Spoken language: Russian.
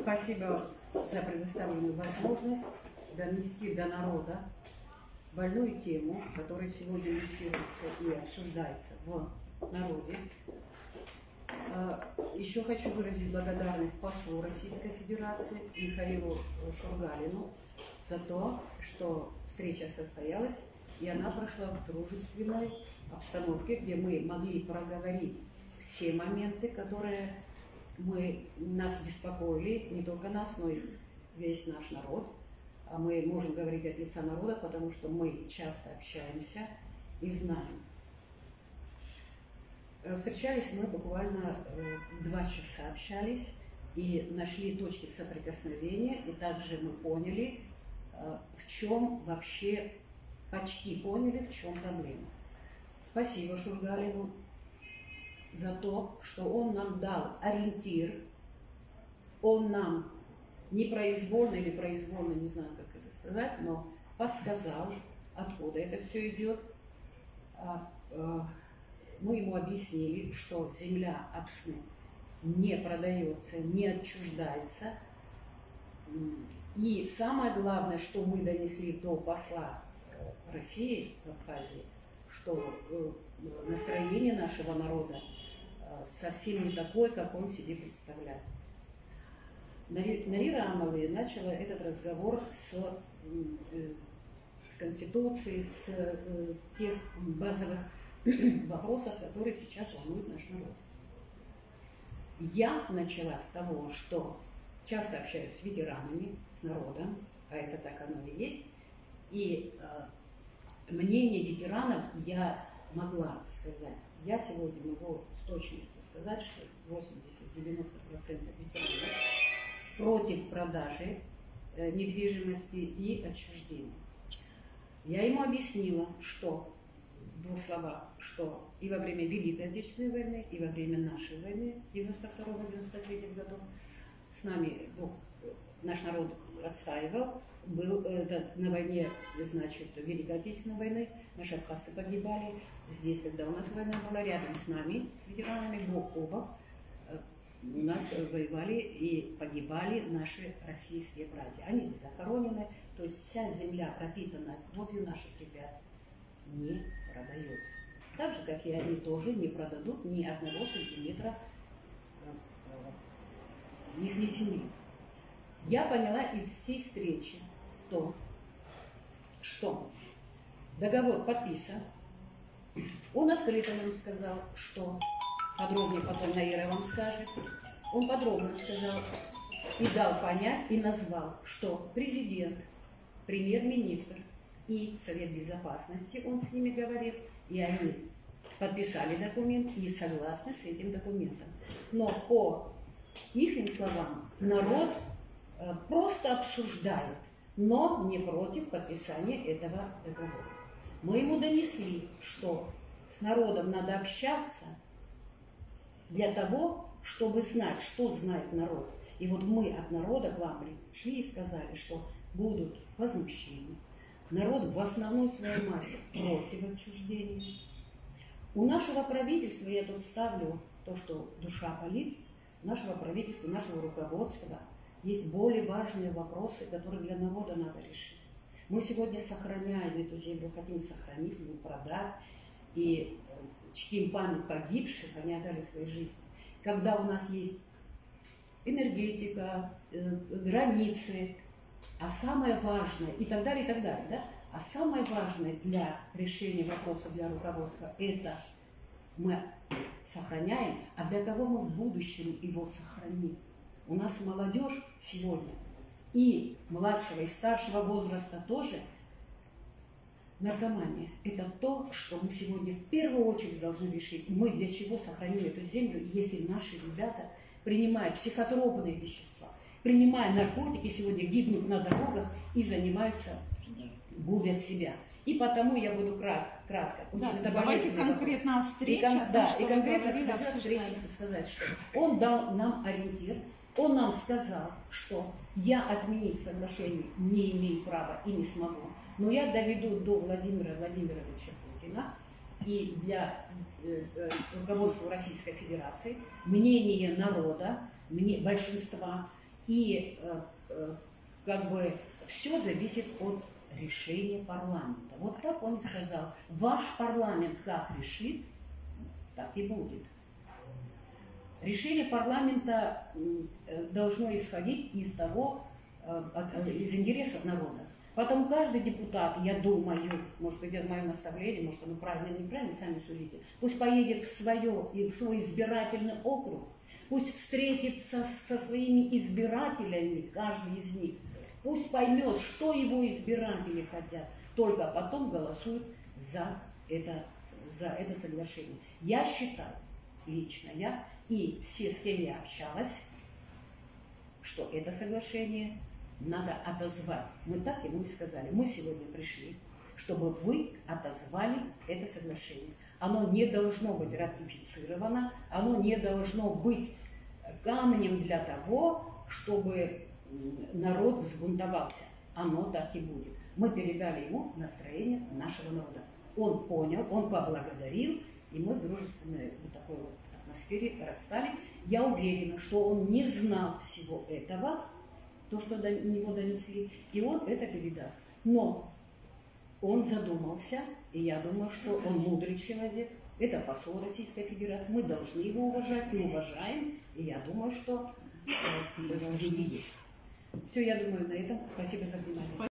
Спасибо за предоставленную возможность донести до народа больную тему, которая сегодня муссируется и обсуждается в народе. Еще хочу выразить благодарность послу Российской Федерации Михаилу Шургалину за то, что встреча состоялась, и она прошла в дружественной обстановке, где мы могли проговорить все моменты, которые нас беспокоили, не только нас, но и весь наш народ. А мы можем говорить от лица народа, потому что мы часто общаемся и знаем. Встречались мы буквально 2 часа, общались и нашли точки соприкосновения, и также мы поняли, в чем вообще, почти поняли, в чем проблема. Спасибо Шургалину за то, что он нам дал ориентир, он нам непроизвольно или произвольно, не знаю, как это сказать, но подсказал, откуда это все идет. Мы ему объяснили, что земля Апсны не продается, не отчуждается. И самое главное, что мы донесли до посла России в Абхазии, что настроение нашего народа совсем не такое, как он себе представляет. Нарира Амалы начала этот разговор с Конституции, с тех базовых вопросов, которые сейчас волнуют наш народ. Я начала с того, что часто общаюсь с ветеранами, с народом, а это так оно и есть, и мнение ветеранов я могла сказать. Я сегодня могу с точностью сказать, что 80-90% ветеранов против продажи недвижимости и отчуждения. Я ему объяснила, что, в 2 словах, что и во время Великой Отечественной войны, и во время нашей войны 92-93 годов с нами наш народ отстаивал, был на войне, значит, Великой Отечественной войны, наши абхазцы погибали. Здесь, когда у нас война была, рядом с нами, с ветеранами, бок о бок, у нас воевали и погибали наши российские братья. Они здесь захоронены, то есть вся земля, пропитанная кровью наших ребят, не продается. Так же, как и они тоже не продадут ни 1 сантиметра их земли. Я поняла из всей встречи то, что договор подписан. Он открыто нам сказал, что подробнее потом Наира вам скажет. Он подробно сказал и дал понять, и назвал, что президент, премьер-министр и Совет Безопасности, он с ними говорит, и они подписали документ и согласны с этим документом. Но по их словам народ просто обсуждает, но не против подписания этого договора. Мы ему донесли, что с народом надо общаться для того, чтобы знать, что знает народ. И вот мы от народа к вам пришли и сказали, что будут возмущения. Народ в основной своей массе против отчуждения. У нашего правительства, я тут ставлю то, что душа болит, нашего правительства, нашего руководства есть более важные вопросы, которые для народа надо решить. Мы сегодня сохраняем эту землю, хотим сохранить, не продать, и чтим память погибших, они отдали свои жизни. Когда у нас есть энергетика, границы, а самое важное, и так далее, да? А самое важное для решения вопроса для руководства – это мы сохраняем, а для кого мы в будущем его сохраним. У нас молодежь сегодня и младшего, и старшего возраста тоже наркомания. Это то, что мы сегодня в первую очередь должны решить. Мы для чего сохраним эту землю, если наши ребята, принимая психотропные вещества, принимая наркотики, сегодня гибнут на дорогах и занимаются, губят себя. И потому я буду кратко. Да, давайте конкретно о встрече. И конкретно хочу о встрече сказать, что он дал нам ориентир, он нам сказал, что я отменить соглашение не имею права и не смогу, но я доведу до Владимира Владимировича Путина и для руководства Российской Федерации мнение народа, большинства И как бы все зависит от решения парламента. Вот так он и сказал. Ваш парламент как решит, так и будет. Решение парламента должно исходить из того, из интересов народа. Потом каждый депутат, я думаю, может быть, это мое наставление, может, оно правильно или неправильно, сами судите, пусть поедет в свой избирательный округ, пусть встретится со своими избирателями, каждый из них, пусть поймет, что его избиратели хотят, только потом голосует за это соглашение. Я считаю, лично я, и все, с кем я общалась, что это соглашение надо отозвать. Мы так ему и сказали. Мы сегодня пришли, чтобы вы отозвали это соглашение. Оно не должно быть ратифицировано, оно не должно быть камнем для того, чтобы народ взбунтовался. Оно так и будет. Мы передали ему настроение нашего народа. Он понял, он поблагодарил, и мы в дружественной вот такой вот атмосфере расстались. Я уверена, что он не знал всего этого, то, что до него донесли, и он это передаст. Но он задумался, и я думаю, что он мудрый человек. Это посол Российской Федерации. Мы должны его уважать, мы уважаем, и я думаю, что есть. Все, я думаю, на этом. Спасибо за внимание.